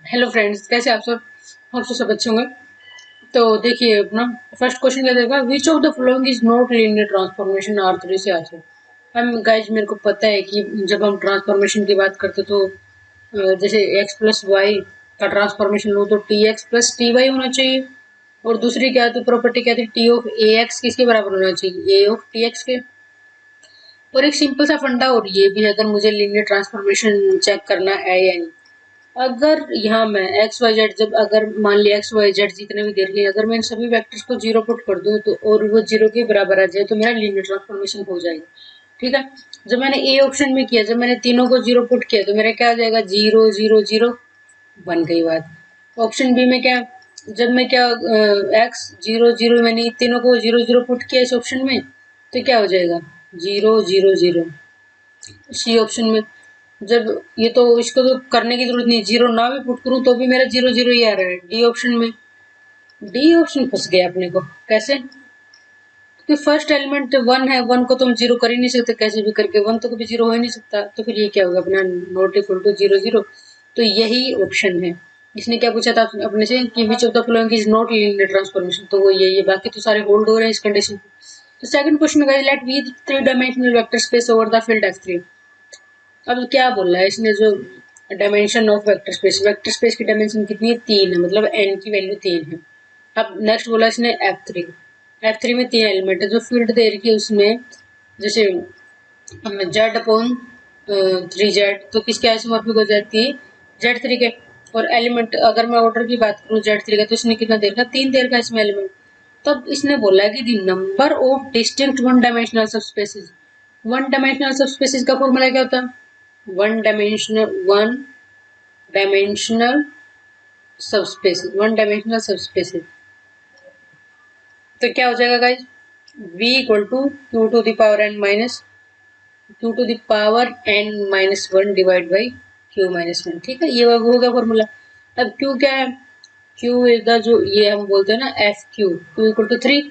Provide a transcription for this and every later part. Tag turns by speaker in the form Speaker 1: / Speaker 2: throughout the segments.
Speaker 1: Hello friends, कैसे आप सब? आप सब अच्छे होंगे। तो देखिए अपना फर्स्ट क्वेश्चन क्या देगा, which of the following is not linear transformation R3 से R4। हम गाइज मेरे को पता है कि जब हम ट्रांसफॉर्मेशन की बात करते तो जैसे x प्लस वाई का ट्रांसफॉर्मेशन लो तो T X plus T Y होना चाहिए। और दूसरी क्या थी प्रॉपर्टी, क्या थी, टी ऑफ ए एक्स किसके बराबर होना चाहिए, ए ऑफ टी एक्स के। और एक सिंपल सा फंडा और ये भी है, अगर मुझे लीनियर ट्रांसफॉर्मेशन चेक करना है या नहीं, अगर यहाँ मैं एक्स वाई जेड, जब अगर मान लिया एक्स वाई जेड जितने भी दे रही है, अगर मैं इन सभी वेक्टर्स को जीरो पुट कर दूं तो और वो जीरो के बराबर आ जाए तो मेरा लीनियर ट्रांसफॉर्मेशन हो जाएगा। ठीक है। जब मैंने ए ऑप्शन में किया, जब मैंने तीनों को जीरो पुट किया तो मेरा क्या आ जाएगा, जीरो जीरो जीरो, बन गई बात। ऑप्शन बी में क्या, जब मैं क्या एक्स जीरो जीरो, मैंने तीनों को जीरो जीरो पुट किया इस ऑप्शन में तो क्या हो जाएगा, zero zero zero. C option में जब ये तो इसको तो करने की जरूरत नहीं, जीरो ना भी पुट करूं तो भी मेरा जीरो जीरो ही आ रहा है। डी ऑप्शन में, डी ऑप्शन फंस गया अपने को, कैसे? क्योंकि फर्स्ट एलिमेंट वन है, वन को तो हम जीरो कर ही नहीं सकते कैसे भी करके, वन तो कभी जीरो हो ही नहीं सकता, तो फिर ये क्या होगा अपना, not equal to zero zero. तो यही ऑप्शन है। इसने क्या पूछा था अपने से कि which of the following is not linear transformation, तो वो ये बाकी तो सारे होल्ड हो रहे हैं इस कंडीशन। तो second question guys, let we three dimensional vector space over the field F3। अब क्या बोल रहा है इसने, जो डायमेंशन ऑफ वेक्टर स्पेस की डायमेंशन कितनी है, तीन है, मतलब एन की वैल्यू तीन है। अब नेक्स्ट बोला इसने एफ थ्री में तीन एलिमेंट है, जो फील्ड दे रखी है उसमें जैसे जेड अपॉन थ्री जेड, तो किसके आइसोमॉर्फिक हो जाती है, जेड थ्री के। और एलिमेंट अगर मैं ऑर्डर की बात करूँ जेड थ्री का, तो इसने कितना दे रखा, तीन दे रखा इसमें एलिमेंट। तब इसने बोला है कि the number of distinct one dimensional subspaces. One dimensional subspaces का फॉर्मूला क्या होता है, one dimensional subspaces, one dimensional subspaces. तो क्या हो जाएगा guys, v equal to Q to the power N minus Q to the power N minus one divide by Q minus one. ठीक है, ये हो गया फॉर्मूला। अब क्यू क्या है, क्यू इज द, जो ये हम बोलते हैं ना F Q, Q equal to three,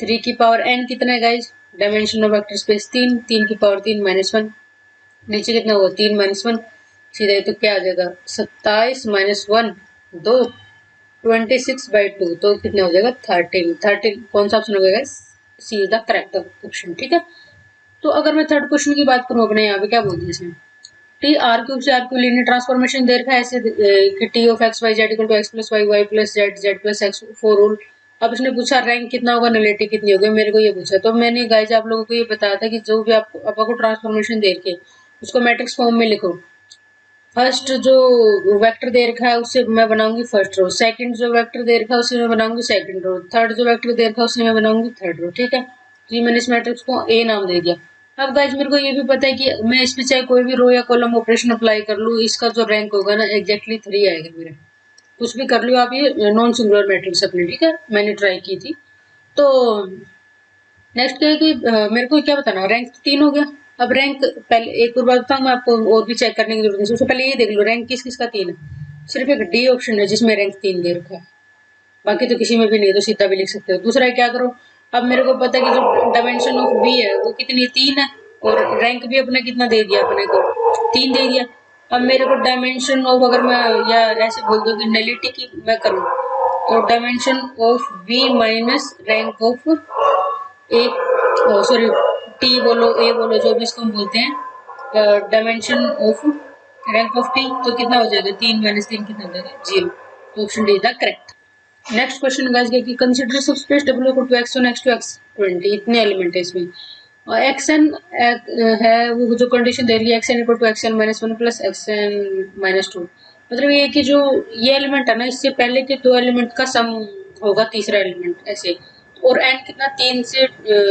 Speaker 1: three की पावर एन कितना है guys, dimension of vector space तीन, तीन की पावर तीन माइनस वन, नीचे कितना हुआ, तीन माइनस वन, सीधा तो क्या आ जाएगा, 27 माइनस वन, दो, 26/2, तो कितना हो जाएगा, 13। 13 कौन सा ऑप्शन हो जाएगा, सी इज द करेक्ट ऑप्शन। ठीक है। तो अगर मैं थर्ड क्वेश्चन की बात करूं, अपने यहाँ पे क्या बोलते हैं इसमें, टी आर क्यूब से आर क्यूब लीनियर ट्रांसफॉर्मेशन दे रखा है ऐसे कि T of X Y Z equal to X plus Y Y plus Z Z plus X for all. अब इसने पूछा रैंक कितना होगा, नलिटी कितनी होगी, मेरे को ये पूछा, तो मैंने गाइस आप लोगों को ये बताया था कि जो भी आपको ट्रांसफॉर्मेशन दे के उसको मैट्रिक्स फॉर्म में लिखो। फर्स्ट जो वेक्टर दे रखा है उससे मैं बनाऊंगी फर्स्ट रो, सेकंड जो वेक्टर दे रखा है उससे मैं बनाऊंगी सेकंड रो, थर्ड जो वेक्टर दे रखा है उससे मैं बनाऊंगी थर्ड रो। ठीक है, तो ये मैंने इस मैट्रिक्स को ए नाम दे दिया। अब गाइस मेरे को ये भी पता है कि मैं इस पे चाहे कोई भी रो या कॉलम ऑपरेशन अप्लाई कर लूँ, इसका जो रैंक होगा ना एग्जैक्टली थ्री आएगा मेरा। कुछ भी कर लो आप, ये नॉन सिंगुलर मैट्रिक्स अपनी। ठीक है, मैंने ट्राई की थी। तो नेक्स्ट क्या है कि मेरे को क्या बताना, रैंक तो तीन हो गया। अब रैंक पहले एक और बात बताऊँ मैं आपको, और भी चेक करने की जरूरत नहीं, सबसे पहले ये देख लो रैंक किस किस का तीन है। सिर्फ एक डी ऑप्शन है जिसमें रैंक तीन दे रखा है, बाकी तो किसी में भी नहीं, तो सीधा भी लिख सकते हो। दूसरा क्या करो, अब मेरे को पता है कि जो डायमेंशन ऑफ बी है वो कितनी है, तीन है, और रैंक भी अपने कितना दे दिया, अपने को तीन दे दिया। अब मेरे को डायमेंशन ऑफ, अगर मैं या ऐसे बोल दो कि नलिटी की मैं करूँ, तो dimension of B minus rank of A, sorry T बोलो ए बोलो, जो भी इसको हम बोलते हैं, dimension of rank of T, तो कितना हो जाएगा, तीन माइनस तीन कितना हो जाएगा, जीरो। तो option D the correct. Next question guys कि consider subspace W equal to x1 x2 x20, इतने एलिमेंट है इसमें, और xn है वो जो कंडीशन दे रही है, xn equal to xn minus one plus xn minus two. मतलब ये कि जो ये एलिमेंट है ना, इससे पहले के दो एलिमेंट का सम होगा तीसरा एलिमेंट ऐसे। और n कितना, तीन से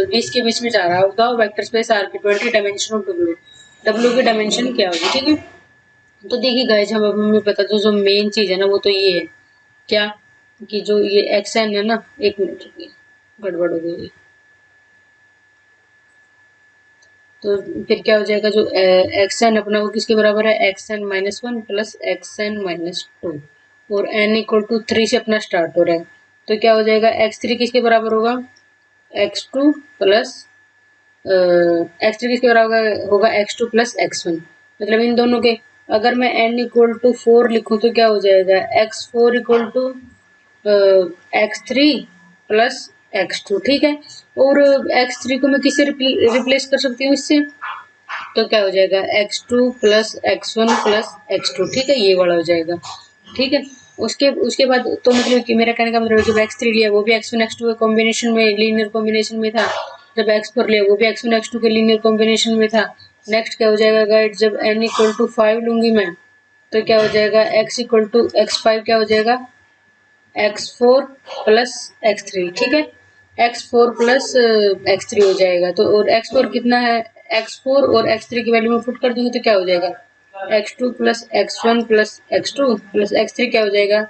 Speaker 1: 20 के बीच में जा रहा होगा वेक्टर स्पेस आर की 20 डायमेंशन ऑफ डब्ल्यू, डब्ल्यू की डायमेंशन क्या होगी। ठीक है, तो देखिए गाइस हम हमें पता, जो मेन चीज है ना वो तो ये है, क्या, कि जो ये एक्स एन है ना, एक मिनट रुकिए, गड़बड़ हो गई। तो फिर क्या हो जाएगा, जो एक्स एन अपना वो किसके बराबर है, X N minus one plus X N minus two, और एन इक्वल टू थ्री से अपना स्टार्ट हो रहा है। तो क्या हो जाएगा, एक्स थ्री किसके बराबर होगा, x two plus x three किसके बराबर होगा, x two plus x one, मतलब इन दोनों के। अगर मैं n इक्वल टू 4 लिखूं तो क्या हो जाएगा, x4 equal to x3 plus x2, ठीक है। और x3 को मैं किससे रिप्लेस कर सकती हूँ इससे, तो क्या हो जाएगा x2 plus x1 plus x2, ठीक है, ये वाला हो जाएगा, ठीक है। उसके उसके बाद तो मतलब कि मेरा कहने का मतलब जब x3 लिया वो भी x1 x2 के कॉम्बिनेशन में, लीनियर कॉम्बिनेशन में था। जब x4 लिया वो भी x1 x2 के लीनियर कॉम्बिनेशन में था। नेक्स्ट क्या हो जाएगा गाइड, जब n इक्वल टू 5 लूंगी मैं तो क्या हो जाएगा, x इक्वल टू x5 क्या हो जाएगा, x4 प्लस x3, ठीक है, x4 प्लस x3 हो जाएगा। तो और x4 कितना है, x4 और x3 की वैल्यू में पुट कर दूंगी तो क्या हो जाएगा, x2 plus x1 plus x2 plus x3 क्या हो जाएगा,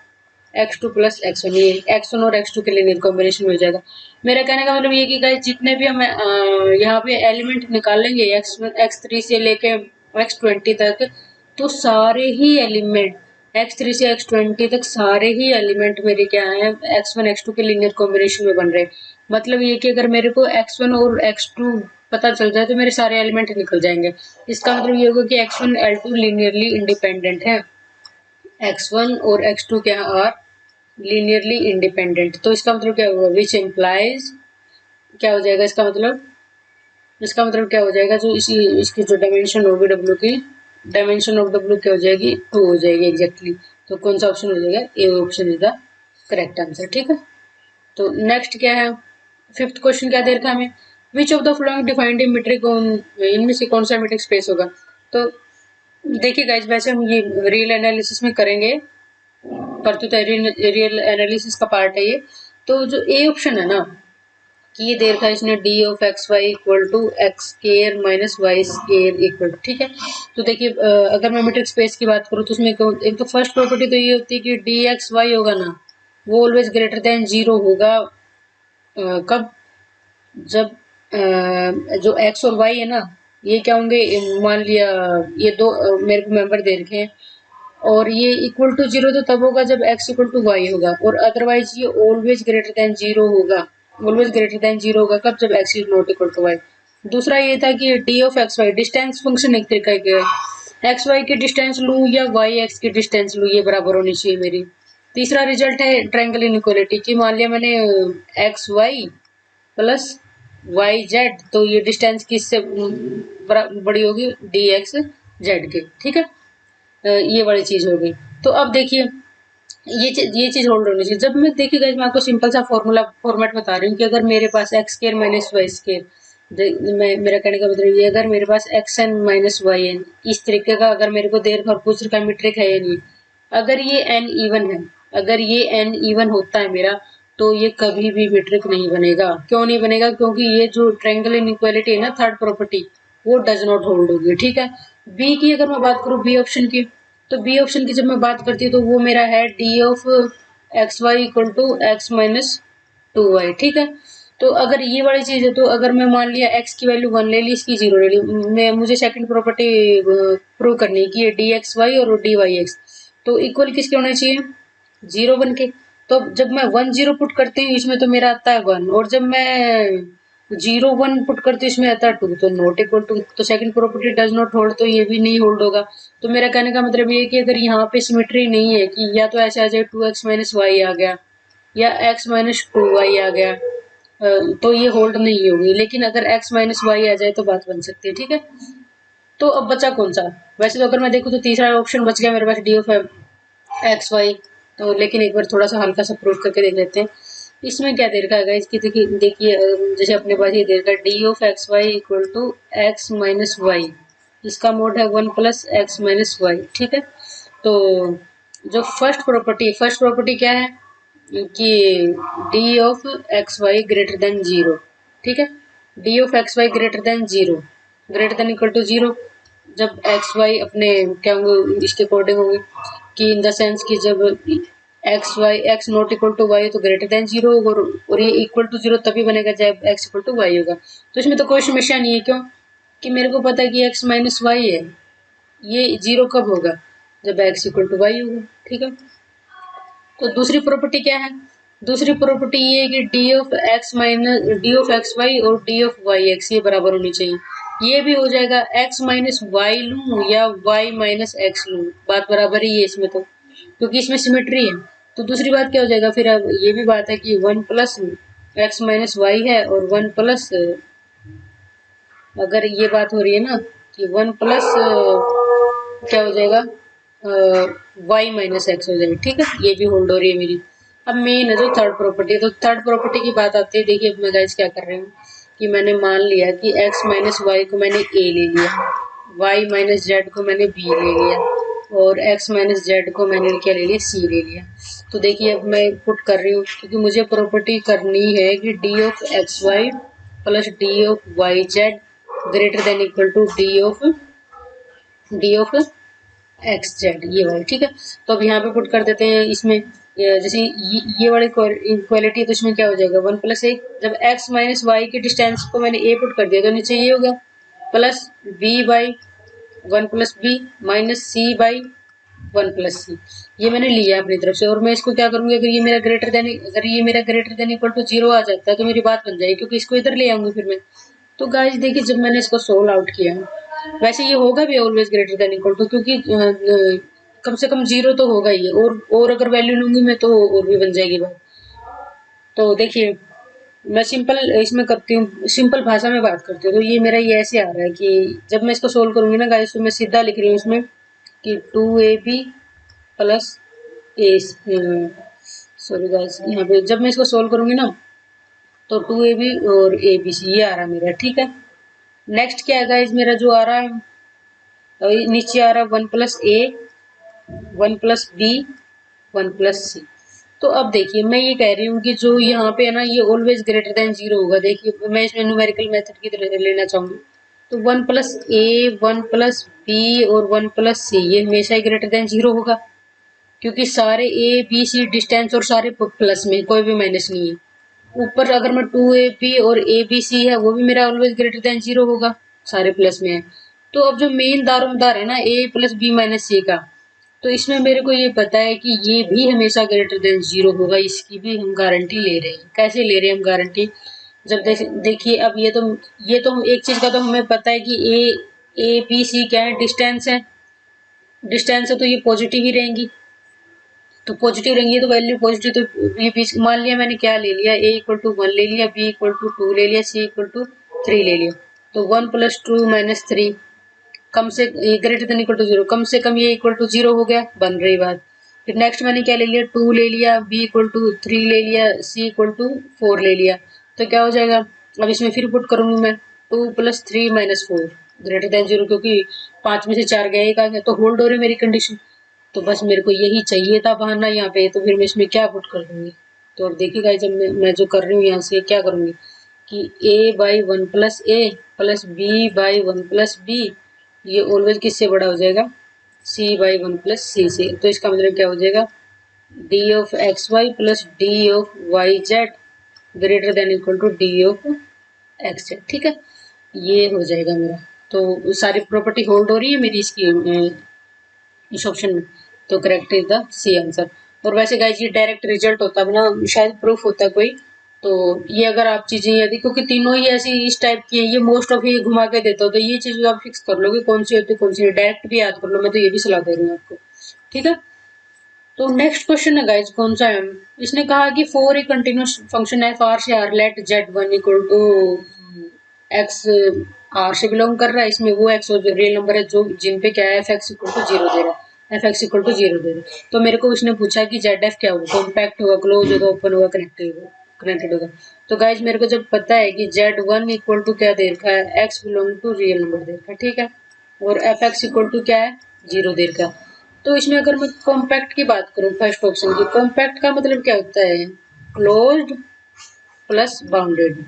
Speaker 1: x2 प्लस x1, ये x1 और x2 के लिए कॉम्बिनेशन में हो जाएगा। मेरा कहने का मतलब ये कि गाइस जितने भी हम यहाँ पे एलिमेंट निकालेंगे x3 से लेके x20 तक, तो सारे ही एलिमेंट x3 से x20 तक सारे ही एलिमेंट मेरे क्या है, x1 x2 के लीनियर कॉम्बिनेशन में बन रहे हैं। मतलब ये कि अगर मेरे को x1 और x2 पता चल जाए तो मेरे सारे एलिमेंट निकल जाएंगे। इसका मतलब ये होगा कि x1 L2 लीनियरली इंडिपेंडेंट है, x1 और x2 क्या आर लीनियरली इंडिपेंडेंट। तो इसका मतलब क्या होगा, विच इम्प्लाइज क्या हो जाएगा, इसका मतलब क्या हो जाएगा, जो इसी इसकी जो डायमेंशन होगी W की, डायमेंशन ऑफ W क्या हो जाएगी, 2 हो जाएगी एग्जैक्टली। तो कौन सा ऑप्शन हो जाएगा, A option is the correct answer, ठीक है। तो नेक्स्ट क्या है, फिफ्थ क्वेश्चन क्या दे रखा है हमें, which of the following defined in metric, इनमें से कौन सा मीट्रिक स्पेस होगा। तो देखिए गाइस वैसे हम ये रियल एनालिसिस में करेंगे, परंतु तो रियल एनालिसिस का पार्ट है ये। तो जो ए ऑप्शन है ना, कि ये दे रखा है इसने D of X Y equal to X square minus Y square equal, ठीक है। तो देखिए अगर मैं मीट्रिक स्पेस की बात करूँ तो उसमें एक तो फर्स्ट प्रॉपर्टी तो ये होती है कि डी एक्स वाई होगा ना, वो ऑलवेज ग्रेटर देन जीरो होगा। कब, जब जो एक्स और वाई है ना, ये क्या होंगे, मान लिया ये दो मेरे को मेंबर दे रखे हैं और ये इक्वल टू जीरो तो तब होगा जब x इक्वल टू वाई होगा, और अदरवाइज ये ऑलवेज ग्रेटर देन जीरो होगा। ऑलवेज ग्रेटर देन जीरो होगा कब, जब x is not equal to Y. दूसरा ये था कि D of X Y distance function एक तरीका के एक्स वाई की डिस्टेंस लूँ या वाई एक्स की डिस्टेंस लूँ, ये बराबर होनी चाहिए मेरी। तीसरा रिजल्ट है ट्रायंगल इनइक्वालिटी की, मान लिया मैंने X Y plus Y Z, तो ये डिस्टेंस किससे बड़ी होगी, डी एक्स जेड के, ठीक है। ये वाली चीज हो गई। तो अब देखिए ये चीज होल्ड होनी चाहिए। जब मैं देखिए गाइस मैं आपको सिंपल सा फॉर्मूला फॉर्मेट बता रही हूँ कि अगर मेरे पास X square minus Y square, मेरा कहने का मतलब ये, अगर मेरे पास X N minus Y N इस तरीके का अगर मेरे को देर और कुछ का मीट्रिक है या नहीं, अगर ये एन इवन है, अगर ये एन इवन होता है मेरा, तो ये कभी भी मीट्रिक नहीं बनेगा। क्यों नहीं बनेगा, क्योंकि ये जो ट्रायंगल इनइक्वालिटी है ना, थर्ड प्रॉपर्टी, वो डज नॉट होल्ड होगी, ठीक है। बी की अगर मैं बात करूँ, बी ऑप्शन की, तो बी ऑप्शन की जब मैं बात करती हूँ तो वो मेरा है D of X Y equal to X minus two Y, ठीक है। तो अगर ये वाली चीज है, तो अगर मैं मान लिया एक्स की वैल्यू 1 ले ली, इसकी 0 ले ली, मैं मुझे सेकंड प्रॉपर्टी प्रूव करनी है कि ये डी एक्स वाई और डी वाई एक्स तो इक्वल किसके होने चाहिए, 0 1 के। तो जब मैं 1 0 पुट करती हूँ इसमें तो मेरा आता है 1, और जब मैं 0 1 पुट करती हूँ इसमें आता है 2, तो नॉट इक्वल टू, तो second property does not hold, तो ये भी नहीं होल्ड होगा। तो मेरा कहने का मतलब ये है कि अगर यहाँ पे सिमेट्री नहीं है कि या तो ऐसे आ जाए 2x माइनस वाई आ गया या x माइनस 2y आ गया, तो ये होल्ड नहीं होगी। लेकिन अगर x माइनस वाई आ जाए तो बात बन सकती है, ठीक है। तो अब बचा कौन सा, वैसे तो अगर मैं देखूँ तो तीसरा ऑप्शन बच गया मेरे पास डी ऑफ एक्स वाई। तो लेकिन एक बार थोड़ा सा हल्का सा प्रूफ करके देख लेते हैं। इसमें क्या दे रखा है इसकी, देखिए जैसे अपने पास ये दे रखा है D of X Y equal to X minus Y, इसका मोड है 1 प्लस एक्स माइनस वाई, ठीक है। तो जो फर्स्ट प्रॉपर्टी क्या है कि D of X Y greater than zero, ठीक है। D of X Y greater than zero, greater than equal to zero, जब एक्स वाई अपने क्या होंगे इसके अकॉर्डिंग होंगे, कि इन द सेंस कि जब X Y X not equal to Y तो ग्रेटर देन जीरो होगा, और ये इक्वल टू जीरो तभी बनेगा जब एक्स इक्वल टू वाई होगा। तो इसमें तो कोई समस्या नहीं है, क्यों कि मेरे को पता है कि एक्स माइनस वाई है, ये जीरो कब होगा, जब एक्स इक्वल टू वाई होगा, ठीक है। तो दूसरी प्रॉपर्टी क्या है, दूसरी प्रॉपर्टी ये है कि डी ऑफ एक्स वाई और डी ऑफ वाई एक्स ये बराबर होनी चाहिए। ये भी हो जाएगा x माइनस वाई लूँ या y माइनस एक्स लूँ, बात बराबर ही है इसमें तो, क्योंकि इसमें सिमेट्री है। तो दूसरी बात क्या हो जाएगा फिर, अब ये भी बात है कि 1 प्लस एक्स माइनस वाई है और 1 प्लस, अगर ये बात हो रही है ना कि 1 प्लस क्या हो जाएगा, वाई माइनस एक्स हो जाएगा, ठीक है, ये भी होल्ड हो रही है मेरी। अब मेन है जो थर्ड प्रॉपर्टी, तो थर्ड प्रॉपर्टी की बात आती है। देखिए अब मैं गाइस क्या कर रही हूँ कि मैंने मान लिया कि x माइनस वाई को मैंने a ले लिया, y माइनस जेड को मैंने b ले लिया और x माइनस जेड को मैंने क्या ले लिया, c ले लिया। तो देखिए अब मैं पुट कर रही हूँ क्योंकि मुझे प्रॉपर्टी करनी है कि d of X Y plus d of Y Z greater than equal to D of X Z, ये वाली, ठीक है। तो अब यहाँ पे पुट कर देते हैं इसमें, जैसे ये वाली इक्वालिटी है तो इसमें क्या हो जाएगा 1 प्लस ए, जब x माइनस वाई के डिस्टेंस को मैंने a पुट कर दिया तो नीचे ये हो गया plus b by 1 plus B minus C by 1 plus C, ये मैंने लिया अपनी तरफ से। और मैं इसको क्या करूंगी, अगर ये मेरा ग्रेटर देन इक्वल टू 0 आ जाता है तो मेरी बात बन जाएगी, क्योंकि इसको इधर ले आऊंगी फिर मैं। तो गाइस देखिए जब मैंने इसको सोल्व आउट किया, वैसे ये होगा भी always greater than equal to, क्योंकि कम से कम 0 तो होगा ही है, और अगर वैल्यू लूंगी मैं तो और भी बन जाएगी बात। तो देखिए मैं सिंपल इसमें करती हूँ, सिंपल भाषा में बात करती हूँ। तो ये मेरा ये ऐसे आ रहा है कि जब मैं इसको सोल्व करूंगी ना गाइस, तो मैं सीधा लिख रही हूँ इसमें कि 2ab प्लस ए, सॉरी गाइस, यहाँ पे जब मैं इसको सोल्व करूंगी ना तो 2ab और abc ये आ रहा है मेरा, ठीक है। नेक्स्ट क्या है गाइस मेरा जो आ रहा है, नीचे आ रहा है 1 प्लस ए 1 प्लस बी 1 प्लस सी। तो अब देखिए मैं ये कह रही हूँ कि जो यहाँ पे है ना ये ऑलवेज ग्रेटर देन 0 होगा। देखिए मैं इसमें न्यूमेरिकल मेथड की तरह लेना चाहूंगी, तो 1 प्लस ए 1 प्लस बी और 1 प्लस सी ये हमेशा ही ग्रेटर देन 0 होगा, क्योंकि सारे ए बी सी डिस्टेंस और सारे प्लस में, कोई भी माइनस नहीं है। ऊपर अगर मैं 2ab और abc है वो भी मेरा ऑलवेज ग्रेटर देन 0 होगा, सारे प्लस में है। तो अब जो मेन दारोमदार है ना a प्लस बी माइनस सी का, तो इसमें मेरे को ये पता है कि ये भी हमेशा ग्रेटर देन 0 होगा, इसकी भी हम गारंटी ले रहे हैं। कैसे ले रहे हैं हम गारंटी, जब देखिए अब ये तो एक चीज का तो हमें पता है कि ए बी सी क्या है, डिस्टेंस है, डिस्टेंस है तो ये पॉजिटिव ही रहेंगी। तो पॉजिटिव रहेंगी तो वैल्यू पॉजिटिव, तो ये बीच मान लिया मैंने क्या ले लिया, a इक्वल टू 1 ले लिया, b इक्वल टू 2 ले लिया, c इक्वल टू 3 ले लिया। तो 1 प्लस 2 माइनस 3 कम से ग्रेटर देन इक्वल टू 0, कम से कम ये इक्वल टू 0 हो गया, बन रही बात। फिर नेक्स्ट मैंने क्या ले लिया, 2 ले लिया, b इक्वल टू 3 ले लिया, c इक्वल टू 4 ले लिया। तो क्या हो जाएगा, अब इसमें फिर पुट करूंगी मैं 2 प्लस 3 माइनस 4 ग्रेटर देन 0, क्योंकि 5 में से 4 गया, एक आ गया, तो होल्ड हो रही मेरी कंडीशन। तो बस मेरे को यही चाहिए था बहाना यहाँ पे, तो फिर मैं इसमें क्या पुट कर दूंगी। तो अब देखिएगा जब मैं जो कर रही हूँ यहाँ से क्या करूंगी कि a by 1 plus A plus B by 1 plus B, ये ऑलवेज किससे बड़ा हो जाएगा, c बाई 1 प्लस सी से। तो इसका मतलब क्या हो जाएगा, d of X Y plus D of Y Z greater than equal to D of X Z, ठीक है, ये हो जाएगा मेरा। तो सारी प्रॉपर्टी होल्ड हो रही है मेरी इसकी इस ऑप्शन में, तो correct is the C answer. और वैसे गाइस ये डायरेक्ट रिजल्ट होता है ना, शायद प्रूफ होता है कोई, तो ये अगर आप चीजें यदि, क्योंकि तीनों ही ऐसी इस टाइप की है, ये मोस्ट ऑफ ये घुमा के देता हो, तो ये चीज आप फिक्स कर लो कि कौन सी होती है कौन सी, डायरेक्ट भी याद कर लो, मैं तो ये भी सलाह दे रही हूँ आपको, ठीक है। तो नेक्स्ट क्वेश्चन है गाइज कौन सा है, इसने कहा कि for a continuous function F R से R let Z one equal to X, R से बिलोंग कर रहा है, इसमें वो एक्स रियल नंबर है जो जिन पे क्या है एफ एक्स इक्वल टू 0 दे रहा है, एफ एक्स इक्वल टू 0 दे रहा है। तो मेरे को उसने पूछा कि जेड एफ क्या होगा, कॉम्पैक्ट होगा, क्लोज होगा, ओपन होगा, कनेक्टेड होगा। तो गाइज मेरे को जब पता है कि जेड वन इक्वल टू क्या दे रखा है, X belong to real number दे रखा है, ठीक है, और एफ एक्स इक्वल टू क्या है 0 दे रखा है। तो इसमें अगर मैं कॉम्पैक्ट की बात करूं, फर्स्ट ऑप्शन की, कॉम्पैक्ट का मतलब क्या होता है, क्लोज्ड प्लस बाउंडेड।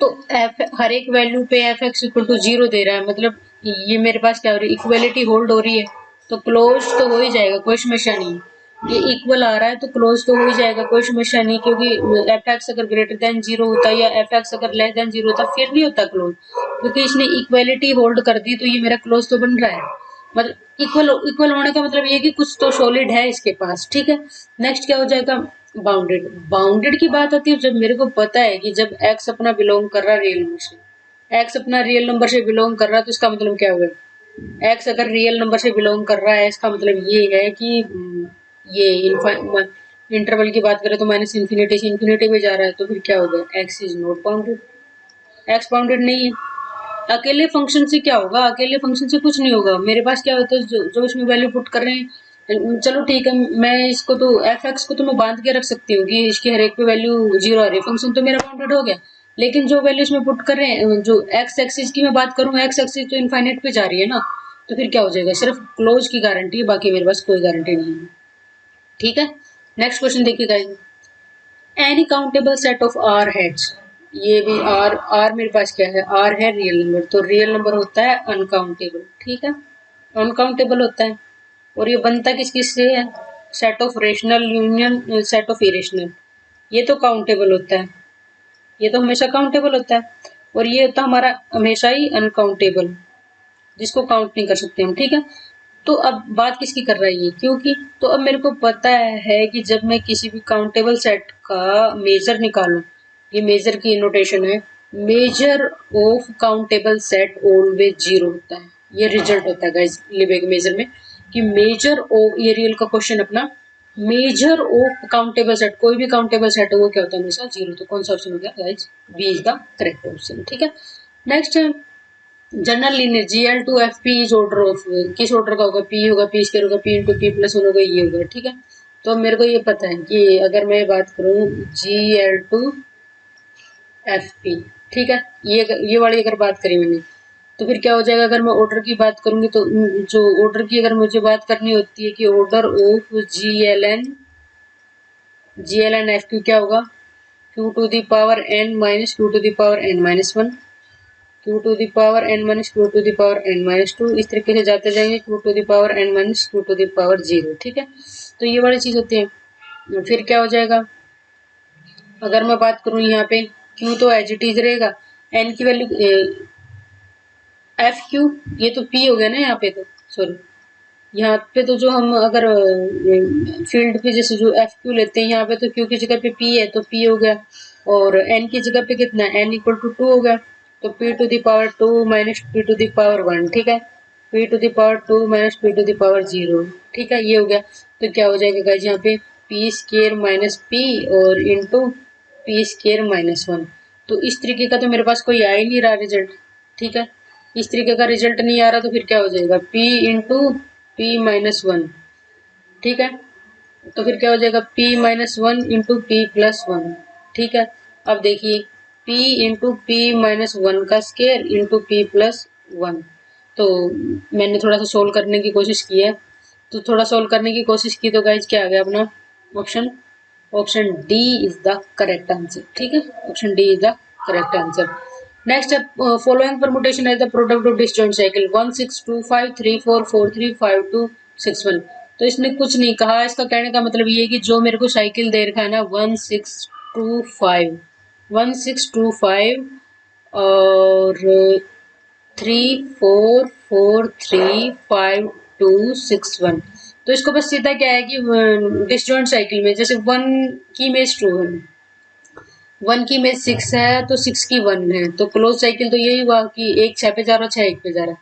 Speaker 1: तो एफ हर एक वैल्यू पे एफ एक्स इक्वल टू 0 दे रहा है, मतलब ये मेरे पास क्या हो रही है, इक्वलिटी होल्ड हो रही है, तो क्लोज तो हो ही जाएगा, कोई समस्या नहीं। ये इक्वल आ रहा है तो क्लोज तो हो ही जाएगा, कोई समस्या नहीं, क्योंकि एफ एक्स अगर ग्रेटर देन 0 होता या एफ एक्स अगर लेस देन 0 होता फिर नहीं होता क्लोज, क्योंकि इसने इक्वलिटी होल्ड कर दी तो ये मेरा क्लोज तो बन रहा है। मतलब इक्वल इक्वल होने का मतलब ये कि कुछ तो सॉलिड है इसके पास, ठीक है। नेक्स्ट क्या हो जाएगा, बाउंडेड। बाउंडेड की बात आती है जब मेरे को पता है कि जब एक्स अपना बिलोंग कर रहा है रियल नंबर से, एक्स अपना रियल नंबर से बिलोंग कर रहा है तो इसका मतलब क्या होगा, एक्स अगर रियल नंबर से बिलोंग कर रहा है इसका मतलब ये है कि ये इंटरवल की बात करें तो माइनस इन्फिनिटी से इन्फिनिटी में जा रहा है, तो फिर क्या होगा, x is not bounded, x bounded नहीं है। अकेले फंक्शन से क्या होगा, अकेले फंक्शन से कुछ नहीं होगा, मेरे पास क्या होता है जो इसमें वैल्यू पुट कर रहे हैं, चलो ठीक है, मैं इसको तो एफ एक्स को तो मैं बांध के रख सकती हूँ कि इसके हर एक पे वैल्यू जीरो आ रही है, फंक्शन तो मेरा बाउंडेड हो गया। लेकिन जो वैल्यू इसमें पुट कर रहे हैं, जो एक्स एक्सिस की मैं बात करूँ, एक्स एक्सिस तो इनफाइनाइट पे जा रही है ना, तो फिर क्या हो जाएगा, सिर्फ क्लोज की गारंटी है, बाकी मेरे पास कोई गारंटी नहीं है। ठीक है, नेक्स्ट क्वेश्चन देखिए guys, any countable set of R heads, ये भी आर, आर मेरे पास क्या है, आर है रियल नंबर, तो रियल नंबर होता है अनकाउंटेबल। ठीक है, अनकाउंटेबल होता है, और ये बनता किस किस से है, set of rational union set of irrational, ये तो काउंटेबल होता है, ये तो हमेशा काउंटेबल होता है, और ये होता है हमारा हमेशा ही अनकाउंटेबल, जिसको काउंट नहीं कर सकते हम। ठीक है, तो अब बात किसकी कर रही है, क्योंकि तो अब मेरे को पता है कि जब मैं किसी भी काउंटेबल सेट का मेजर निकालूं, ये मेजर की नोटेशन है, measure of countable set always zero होता है, ये रिजल्ट होता है गाइस लिबेग मेजर में, कि मेजर ऑफ, ये रियल का क्वेश्चन अपना, मेजर ऑफ काउंटेबल सेट, कोई भी काउंटेबल सेट है वो क्या होता है, हमेशा जीरो, तो कौन सा ऑप्शन हो गया guys, B is the correct option. ठीक है, नेक्स्ट है general linear GL2FP is order of, किस ऑर्डर का होगा, पी होगा, पी स्क्वायर होगा, P into P plus one होगा, ये होगा। ठीक है, तो अब मेरे को ये पता है कि अगर मैं बात करूँ GL2FP, ठीक है, ये वाली अगर बात करी मैंने, तो फिर क्या हो जाएगा, अगर मैं ऑर्डर की बात करूंगी तो जो ऑर्डर की अगर मुझे बात करनी होती है कि ऑर्डर ऑफ GLN FQ क्या होगा, Q to the power n minus Q to the power n minus one, Q to the power n minus Q to the power n minus two, इस तरीके से जाते जाएंगे Q to the power n minus Q to the power zero. ठीक है, तो ये वाली चीज होती है। फिर क्या हो जाएगा, अगर मैं बात करूं यहाँ पे Q तो एज इट इज रहेगा, n की वैल्यू FQ, ये तो P हो गया ना यहाँ पे, तो सॉरी, यहाँ पे तो जो हम अगर फील्ड पे जैसे जो FQ लेते हैं, यहाँ पे तो Q की जगह पे P है तो P हो गया, और N की जगह पे कितना, N इक्वल टू टू हो गया, तो P to the power two minus P to the power one. ठीक है, P to the power two minus P to the power zero. ठीक है, ये हो गया, तो क्या हो जाएगा गाइस यहाँ पे P स्केयर माइनस P और into P square minus one, तो इस तरीके का तो मेरे पास कोई आ ही नहीं रहा रिजल्ट। ठीक है, इस तरीके का रिजल्ट नहीं आ रहा, तो फिर क्या हो जाएगा, P into P minus one. ठीक है, तो फिर क्या हो जाएगा, P minus one into P plus one. ठीक है, अब देखिए P into P minus one का square into P plus one, तो मैंने थोड़ा सा सोल्व करने की कोशिश की है, तो थोड़ा सोल्व करने की कोशिश की तो गाइज क्या आ गया अपना option, option D is the correct answer. ठीक है, option D is the correct answer. Next following permutation है the product of disjoint cycle 1 6 2 5 3 4 4 3 5 2 6 1, तो इसने कुछ नहीं कहा, इसका कहने का मतलब ये है कि जो मेरे को साइकिल दे रखा है ना 1625 और 3 4 4 3 5 2 6 1, तो इसको बस सीधा क्या है कि डिसजॉइंट साइकिल में जैसे वन की इमेज टू है, वन की इमेज सिक्स है तो सिक्स की वन है, तो क्लोज साइकिल तो यही हुआ कि एक छह पे जा रहा, छह एक पे जा रहा,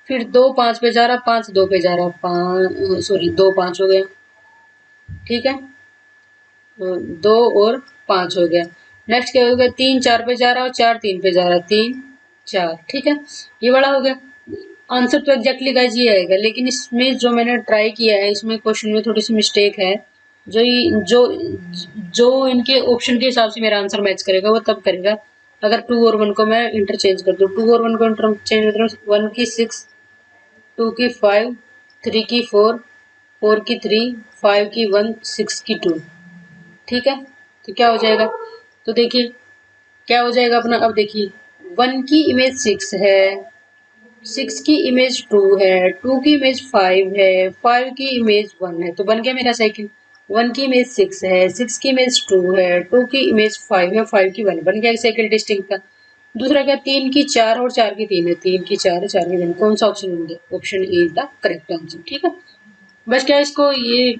Speaker 1: फिर दो पांच पे जा रहा, पांच दो पे जा रहा, पांच सॉरी दो पांच हो गया। ठीक है, दो और पांच हो गया। नेक्स्ट क्या हो गया, तीन चार पे जा रहा और चार तीन पे जा रहा, तीन चार। ठीक है, ये बड़ा हो गया, आंसर तो एग्जैक्टली गाइस ये आएगा, लेकिन इसमें जो मैंने ट्राई किया है इसमें क्वेश्चन में थोड़ी सी मिस्टेक है, जो जो इनके ऑप्शन के हिसाब से मेरा आंसर मैच करेगा वो तब करेगा अगर टू और वन को मैं इंटरचेंज कर दूं, टू और वन को इंटरचेंज कर दूं, वन की सिक्स, टू की फाइव, थ्री की फोर, फोर की थ्री, फाइव की वन, सिक्स की टू। ठीक है, तो क्या हो जाएगा, तो देखिए क्या हो जाएगा अपना, अब देखिए वन की इमेज सिक्स है, सिक्स की इमेज टू है, टू की इमेज फाइव है, फाइव की इमेज वन है, तो बन गया मेरा साइकिल। वन की इमेज सिक्स है, सिक्स की इमेज टू है, टू की इमेज फाइव है, फाइव की वन, बन गया साइकिल डिस्टिंक्ट का। दूसरा क्या, तीन की चार और चार की तीन है, तीन की चार है, चार की तीन, कौन सा ऑप्शन होंगे, option A is the correct answer. ठीक है, बस क्या इसको ये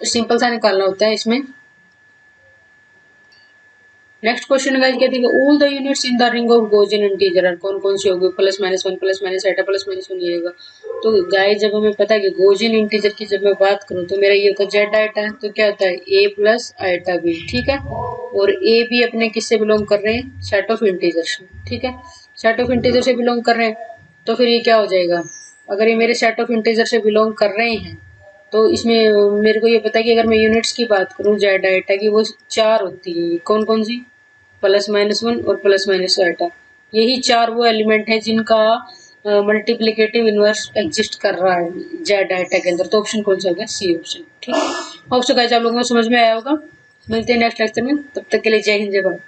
Speaker 1: सिंपल सा निकालना होता है, इसमें नेक्स्ट क्वेश्चन गाइस क्या दिया, all the units in the ring of Gaussian integer are, कौन कौन सी होगी, plus minus one plus minus iota plus minus one, ये होगा। तो गाइस जब हमें पता है कि गॉसियन इंटीजर की जब मैं बात करूं तो मेरा ये होता है जेड आइटा, तो क्या होता है ए प्लस आइटा बी, ठीक है। और ए बी अपने किससे बिलोंग कर रहे हैं, सेट ऑफ इंटीजर से, ठीक है, सेट ऑफ इंटीजर से बिलोंग कर रहे हैं। तो फिर ये क्या हो जाएगा, अगर ये मेरे सेट ऑफ इंटीजर से बिलोंग कर रहे हैं तो इसमें मेरे को ये पता है कि अगर मैं यूनिट्स की बात करूं जेड आइटा की, वो 4 होती है, कौन कौन सी, प्लस माइनस वन और प्लस माइनस आइटा, यही 4 वो एलिमेंट है जिनका मल्टीप्लिकेटिव इनवर्स एग्जिस्ट कर रहा है जेड आइटा के अंदर। तो ऑप्शन कौन सा होगा, सी ऑप्शन, ठीक है। होप सो गाइस आप लोगों को समझ में आया होगा। मिलते हैं नेक्स्ट लेक्चर में, तब तक के लिए जय हिंद जय भारत।